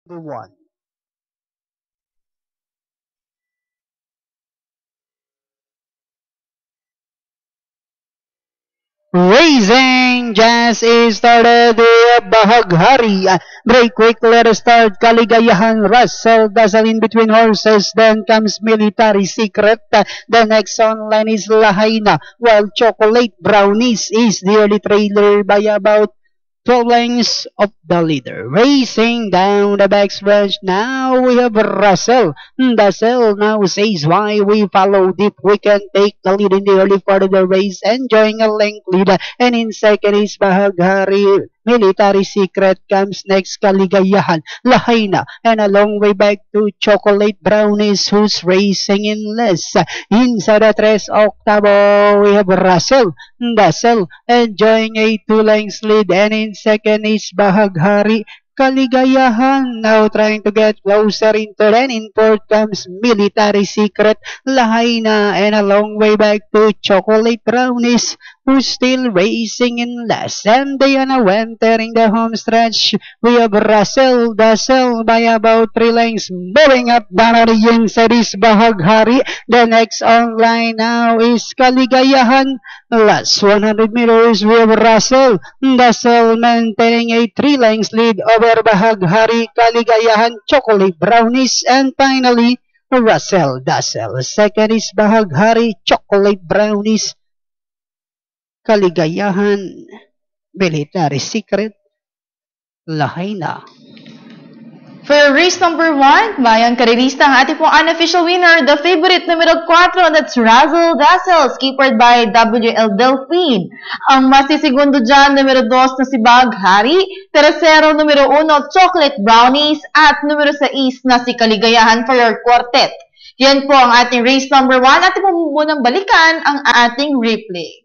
1. Racing just started the Bahaghari. Break quick, let us start. Kaligayahan, Russell, Dazzle in between horses. Then comes Military Secret. The next online is Lahaina, while Chocolate Brownies is the early trailer by about 12 lengths of the leader. Racing down the backstretch. Now we have Russell. Dazzle now says why we follow deep. We can take the lead in the early part of the race, enjoying a length lead. And in second is Bahaghari. Military Secret comes next, Kaligayahan, Lahaina, and a long way back to Chocolate Brownies, who's racing in less. Inside the tres octavo, we have Russell, Dazzle, enjoying a 2 lengths lead, and in second is Bahaghari. Kaligayahan now trying to get closer into, then in fourth comes Military Secret, Lahaina, and a long way back to Chocolate Brownies, who's still racing in last. And they are now entering the home stretch. We have Russell, Dazzle by about 3 lengths, moving up down the inside is Bahaghari. The next online now is Kaligayahan. Last 100 meters, we have Russell, Dazzle maintaining a 3 lengths lead over Bahaghari, Kaligayahan, Chocolate Brownies, and finally Russell, Dazzle. Second is Bahaghari, Chocolate Brownies, Kaligayahan, Military Secret, Lahaina. For race number 1, Bayang Karerista, ang ating pong unofficial winner, the favorite numero 4, that's Razzle Dazzle, skippered by WL Delphine. Ang masisigundo dyan, numero 2 na si Bahaghari, tercero, numero 1, Chocolate Brownies, at numero 6 na si Kaligayahan for your quartet. Yan po ang ating race number 1. Ating po munang balikan ang ating replay.